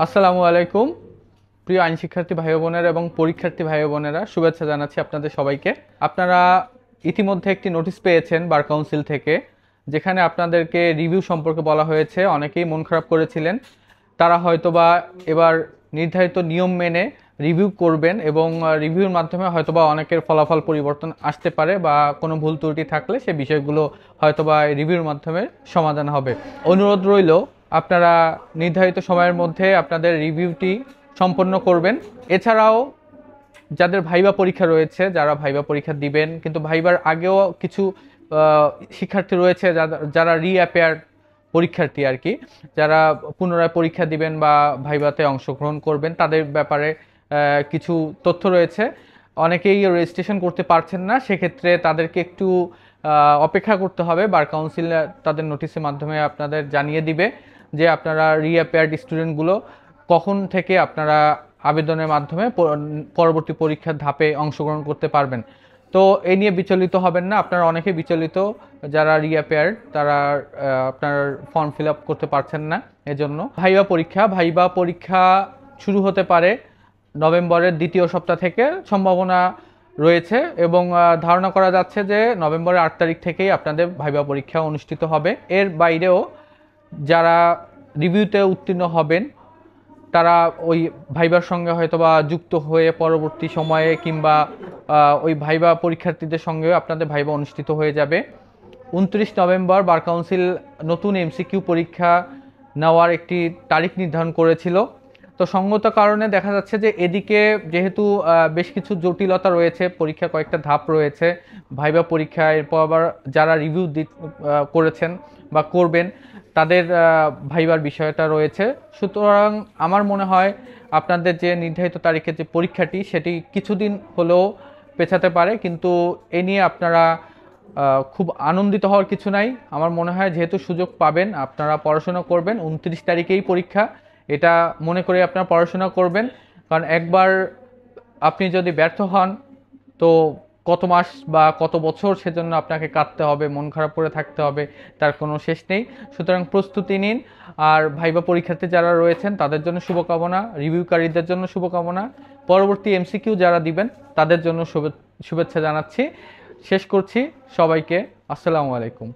আসসালামু আলাইকুম। প্রিয় আইন শিক্ষার্থী ভাই বোনেরা এবং পরীক্ষার্থী ভাই বোনেরা, শুভেচ্ছা জানাচ্ছি আপনাদের সবাইকে। আপনারা ইতিমধ্যে একটি নোটিশ পেয়েছেন বার কাউন্সিল থেকে, যেখানে আপনাদেরকে রিভিউ সম্পর্কে বলা হয়েছে। অনেকেই মন খারাপ করেছিলেন, তারা হয়তোবা এবার নির্ধারিত নিয়ম মেনে রিভিউ করবেন এবং রিভিউর মাধ্যমে হয়তোবা অনেকের ফলাফল পরিবর্তন আসতে পারে বা কোনো ভুল ত্রুটি থাকলে সে বিষয়গুলো হয়তোবা রিভিউর মাধ্যমে সমাধান হবে। অনুরোধ রইল, আপনারা নির্ধারিত সময়ের মধ্যে আপনাদের রিভিউটি সম্পন্ন করবেন। এছাড়াও যাদের ভাইবা পরীক্ষা রয়েছে, যারা ভাইবা পরীক্ষা দিবেন কিন্তু ভাইবার আগেও কিছু শিক্ষার্থী রয়েছে যারা রিঅ্যাপিয়ার পরীক্ষার্থী আর কি, যারা পুনরায় পরীক্ষা দিবেন বা ভাইভাতে অংশগ্রহণ করবেন, তাদের ব্যাপারে কিছু তথ্য রয়েছে। অনেকেই রেজিস্ট্রেশন করতে পারছেন না, সেক্ষেত্রে তাদেরকে একটু অপেক্ষা করতে হবে। বার কাউন্সিল তাদের নোটিশের মাধ্যমে আপনাদের জানিয়ে দিবে যে আপনারা রিঅ্যাপিয়ার্ড স্টুডেন্টগুলো কখন থেকে আপনারা আবেদনের মাধ্যমে পরবর্তী পরীক্ষার ধাপে অংশগ্রহণ করতে পারবেন। তো এই নিয়ে বিচলিত হবেন না, আপনারা অনেকে বিচলিত, যারা রিঅ্যাপিয়ার্ড তারা আপনার ফর্ম ফিল আপ করতে পারছেন না। এজন্য ভাইবা পরীক্ষা শুরু হতে পারে নভেম্বরের দ্বিতীয় সপ্তাহ থেকে, সম্ভাবনা রয়েছে এবং ধারণা করা যাচ্ছে যে নভেম্বরের 8 তারিখ থেকেই আপনাদের ভাইবা পরীক্ষা অনুষ্ঠিত হবে। এর বাইরেও যারা রিভিউতে উত্তীর্ণ হবেন তারা ওই ভাইবার সঙ্গে হয়তোবা যুক্ত হয়ে পরবর্তী সময়ে কিংবা ওই ভাইবা পরীক্ষার্থীদের সঙ্গেও আপনাদের ভাইবা অনুষ্ঠিত হয়ে যাবে। 29 নভেম্বর বার কাউন্সিল নতুন এমসিকিউ পরীক্ষা নেওয়ার একটি তারিখ নির্ধারণ করেছিল। তো সঙ্গত কারণে দেখা যাচ্ছে যে এদিকে যেহেতু বেশ কিছু জটিলতা রয়েছে, পরীক্ষা কয়েকটা ধাপ রয়েছে, ভাইবা পরীক্ষা, এরপর আবার যারা রিভিউ করেছেন বা করবেন তাদের ভাইবার বিষয়টা রয়েছে। সুতরাং আমার মনে হয় আপনাদের যে নির্ধারিত তারিখে যে পরীক্ষাটি সেটি কিছুদিন হলেও পেছাতে পারে, কিন্তু এ নিয়ে আপনারা খুব আনন্দিত হওয়ার কিছু নাই। আমার মনে হয় যেহেতু সুযোগ পাবেন আপনারা পড়াশোনা করবেন, 29 তারিখেই পরীক্ষা, এটা মনে করে আপনারা পড়াশোনা করবেন। কারণ একবার আপনি যদি ব্যর্থ হন তো কত মাস বা কত বছর সেজন্য আপনাকে কাঁদতে হবে, মন খারাপ করে থাকতে হবে, তার কোনো শেষ নেই। সুতরাং প্রস্তুতি নিন। আর ভাইবা পরীক্ষার্থী যারা রয়েছেন তাদের জন্য শুভকামনা, রিভিউকারীদের জন্য শুভকামনা, পরবর্তী এমসিকিউ যারা দিবেন তাদের জন্য শুভেচ্ছা জানাচ্ছি। শেষ করছি। সবাইকে আসসালামু আলাইকুম।